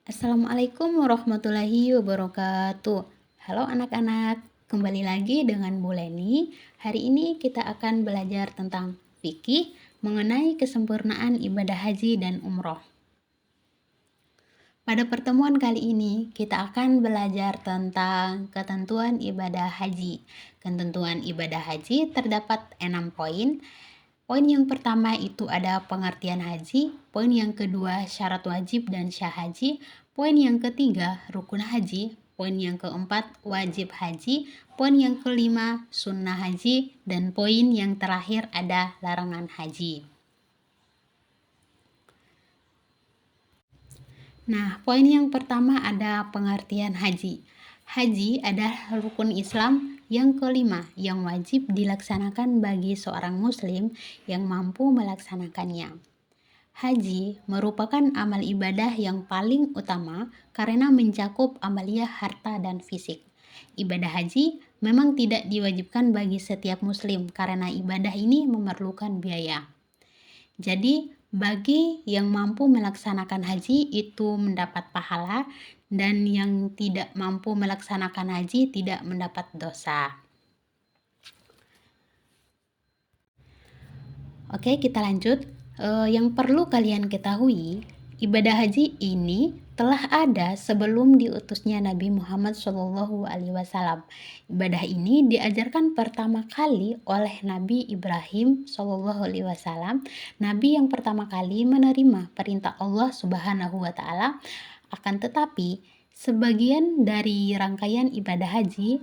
Assalamualaikum warahmatullahi wabarakatuh. Halo anak-anak, kembali lagi dengan Bu Leni. Hari ini kita akan belajar tentang fikih mengenai kesempurnaan ibadah haji dan umroh. Pada pertemuan kali ini, kita akan belajar tentang ketentuan ibadah haji. Ketentuan ibadah haji terdapat 6 poin. Poin yang pertama itu ada pengertian haji, poin yang kedua syarat wajib dan syah haji, poin yang ketiga rukun haji, poin yang keempat wajib haji, poin yang kelima sunnah haji, dan poin yang terakhir ada larangan haji. Nah, poin yang pertama ada pengertian haji. Haji adalah rukun Islam yang kelima yang wajib dilaksanakan bagi seorang muslim yang mampu melaksanakannya. Haji merupakan amal ibadah yang paling utama karena mencakup amaliyah harta dan fisik. Ibadah haji memang tidak diwajibkan bagi setiap muslim karena ibadah ini memerlukan biaya. Jadi, bagi yang mampu melaksanakan haji itu mendapat pahala, dan yang tidak mampu melaksanakan haji tidak mendapat dosa. Oke, kita lanjut. Yang perlu kalian ketahui, ibadah haji ini telah ada sebelum diutusnya Nabi Muhammad SAW. Ibadah ini diajarkan pertama kali oleh Nabi Ibrahim SAW, Nabi yang pertama kali menerima perintah Allah Subhanahu wa Ta'ala. Akan tetapi, sebagian dari rangkaian ibadah haji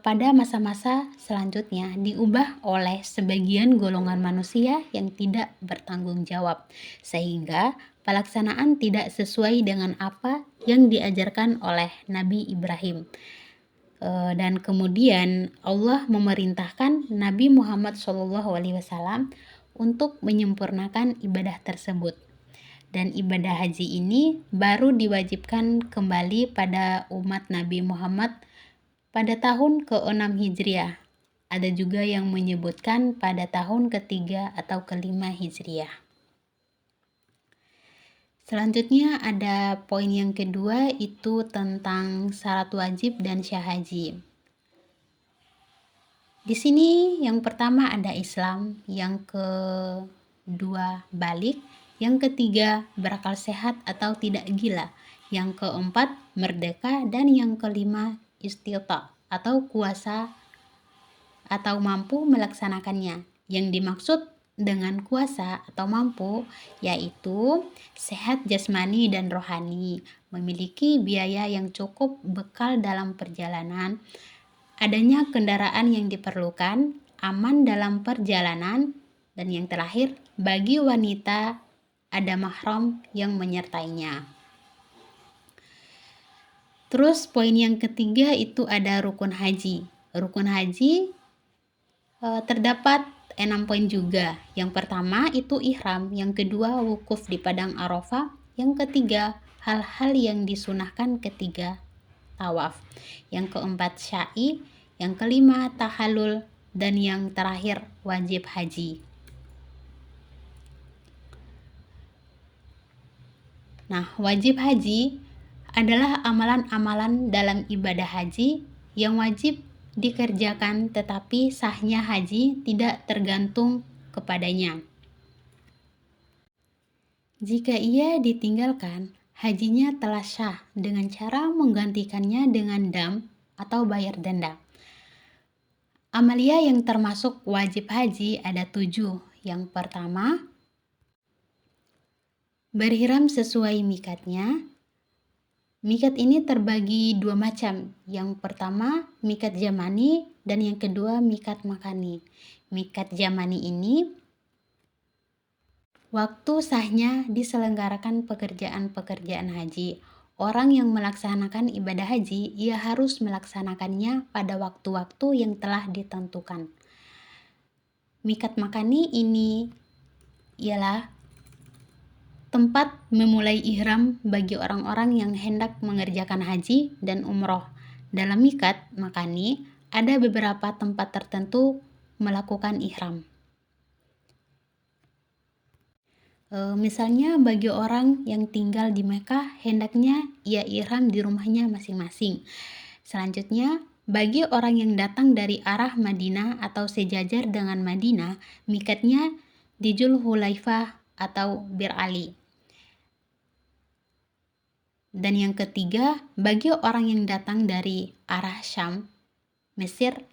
pada masa-masa selanjutnya diubah oleh sebagian golongan manusia yang tidak bertanggung jawab, sehingga pelaksanaan tidak sesuai dengan apa yang diajarkan oleh Nabi Ibrahim. Dan kemudian Allah memerintahkan Nabi Muhammad SAW untuk menyempurnakan ibadah tersebut. Dan ibadah haji ini baru diwajibkan kembali pada umat Nabi Muhammad pada tahun ke-6 Hijriah. Ada juga yang menyebutkan pada tahun ke-3 atau ke-5 Hijriah. Selanjutnya ada poin yang kedua, itu tentang syarat wajib dan syah haji. Di sini yang pertama ada Islam, yang kedua balik, yang ketiga berakal sehat atau tidak gila, yang keempat merdeka, dan yang kelima istita atau kuasa atau mampu melaksanakannya. Yang dimaksud dengan kuasa atau mampu yaitu sehat jasmani dan rohani, memiliki biaya yang cukup bekal dalam perjalanan, adanya kendaraan yang diperlukan, aman dalam perjalanan, dan yang terakhir bagi wanita ada mahram yang menyertainya. Terus poin yang ketiga itu ada rukun haji. Rukun haji terdapat 6 poin juga. Yang pertama itu ihram, yang kedua wukuf di padang Arafah, yang ketiga hal-hal yang disunahkan ketiga tawaf, yang keempat syai, yang kelima tahallul, dan yang terakhir wajib haji. Nah, wajib haji adalah amalan-amalan dalam ibadah haji yang wajib dikerjakan, tetapi sahnya haji tidak tergantung kepadanya. Jika ia ditinggalkan, hajinya telah sah dengan cara menggantikannya dengan dam atau bayar denda. Amalia yang termasuk wajib haji ada 7. Yang pertama, berihram sesuai mikatnya. Mikat ini terbagi 2 macam. Yang pertama mikat zamani dan yang kedua mikat makani. Mikat zamani ini waktu sahnya diselenggarakan pekerjaan-pekerjaan haji. Orang yang melaksanakan ibadah haji, ia harus melaksanakannya pada waktu-waktu yang telah ditentukan. Mikat makani ini ialah tempat memulai ihram bagi orang-orang yang hendak mengerjakan haji dan umroh. Dalam mikat makani, ada beberapa tempat tertentu melakukan ihram. Misalnya bagi orang yang tinggal di Mekah, hendaknya ia ihram di rumahnya masing-masing. Selanjutnya, bagi orang yang datang dari arah Madinah atau sejajar dengan Madinah, mikatnya di Dzulhulaifah atau Bir Ali. Dan yang ketiga, bagi orang yang datang dari arah Syam, Mesir,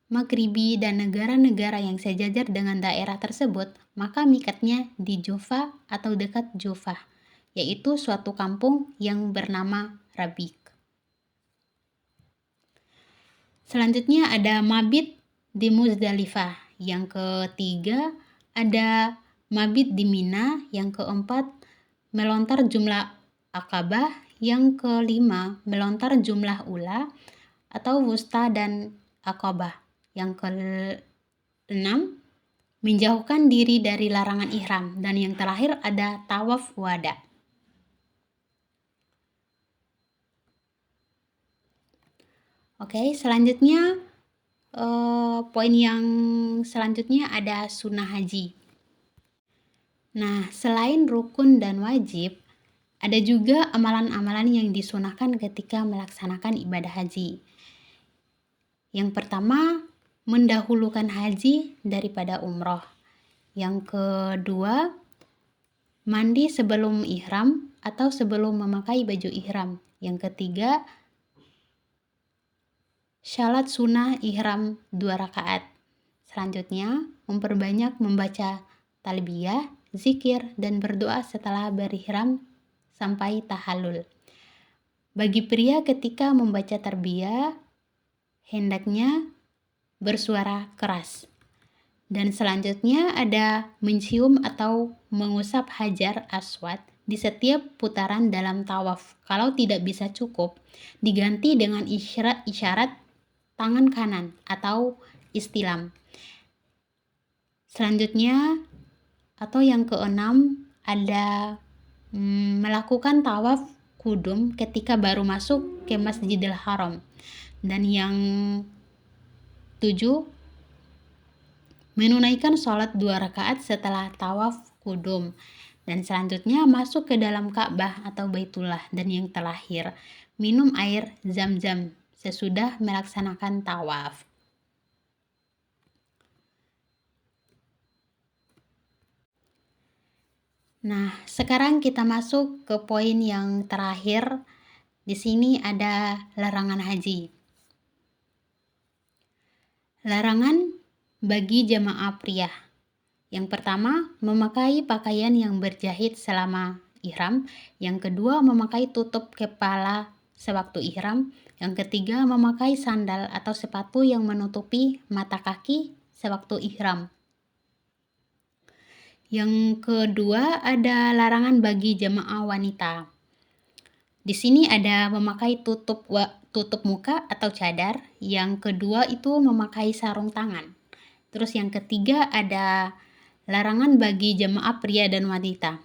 Maghribi, dan negara-negara yang sejajar dengan daerah tersebut, maka mikatnya di Jufa atau dekat Jufa, yaitu suatu kampung yang bernama Rabik. Selanjutnya ada mabit di Muzdalifah. Yang ketiga ada mabit di Mina. Yang keempat melontar jumlah Aqabah. Yang kelima melontar jumlah ula atau wusta dan Aqabah. Yang keenam menjauhkan diri dari larangan ihram. Dan yang terakhir ada tawaf wada. Oke, selanjutnya poin yang selanjutnya ada sunnah haji. Nah, selain rukun dan wajib, ada juga amalan-amalan yang disunahkan ketika melaksanakan ibadah haji. Yang pertama, mendahulukan haji daripada umroh. Yang kedua, mandi sebelum ihram atau sebelum memakai baju ihram. Yang ketiga, syalat sunnah ihram 2 rakaat. Selanjutnya, memperbanyak membaca talbiyah, zikir, dan berdoa setelah berihram sampai tahallul. Bagi pria ketika membaca talbiyah, hendaknya bersuara keras. Dan selanjutnya ada mencium atau mengusap hajar aswad di setiap putaran dalam tawaf. Kalau tidak bisa cukup, diganti dengan isyarat tangan kanan atau istilam. Selanjutnya atau yang keenam ada melakukan tawaf kudum ketika baru masuk ke Masjidil Haram. Dan yang 7 menunaikan sholat 2 rakaat setelah tawaf kudum. Dan selanjutnya masuk ke dalam Ka'bah atau Baitullah. Dan yang terakhir minum air zam-zam sesudah melaksanakan tawaf. Nah, sekarang kita masuk ke poin yang terakhir. Di sini ada larangan haji. Larangan bagi jamaah pria. Yang pertama, memakai pakaian yang berjahit selama ihram. Yang kedua, memakai tutup kepala sewaktu ihram. Yang ketiga, memakai sandal atau sepatu yang menutupi mata kaki sewaktu ihram. Yang kedua, ada larangan bagi jemaah wanita. Di sini ada memakai tutup muka atau cadar. Yang kedua itu memakai sarung tangan. Terus yang ketiga ada larangan bagi jemaah pria dan wanita.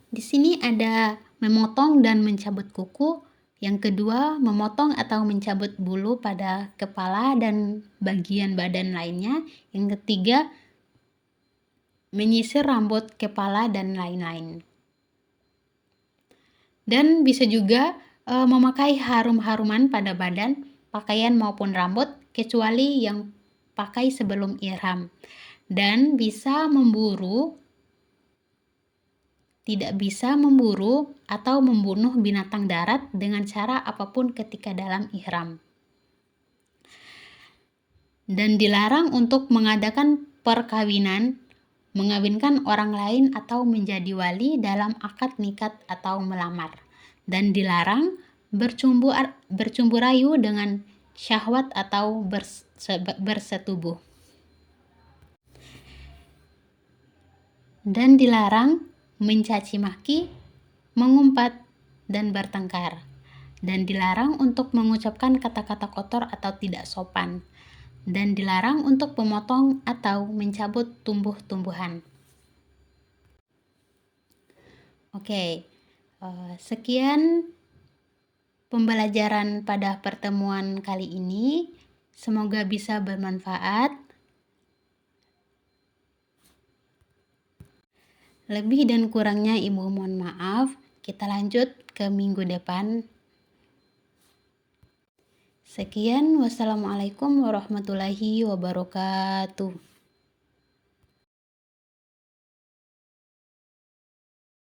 Di sini ada memotong dan mencabut kuku. Yang kedua, memotong atau mencabut bulu pada kepala dan bagian badan lainnya. Yang ketiga, menyisir rambut kepala dan lain-lain. Dan bisa juga memakai harum-haruman pada badan, pakaian maupun rambut, kecuali yang pakai sebelum ihram. Dan tidak bisa memburu atau membunuh binatang darat dengan cara apapun ketika dalam ihram. Dan dilarang untuk mengadakan perkawinan, mengawinkan orang lain atau menjadi wali dalam akad nikah atau melamar. Dan dilarang bercumbu rayu dengan syahwat atau bersetubuh. Dan dilarang mencaci maki, mengumpat, dan bertengkar. Dan dilarang untuk mengucapkan kata-kata kotor atau tidak sopan. Dan dilarang untuk memotong atau mencabut tumbuh-tumbuhan. Oke, sekian pembelajaran pada pertemuan kali ini. Semoga bisa bermanfaat. Lebih dan kurangnya Ibu mohon maaf. Kita lanjut ke minggu depan. Sekian, wassalamualaikum warahmatullahi wabarakatuh.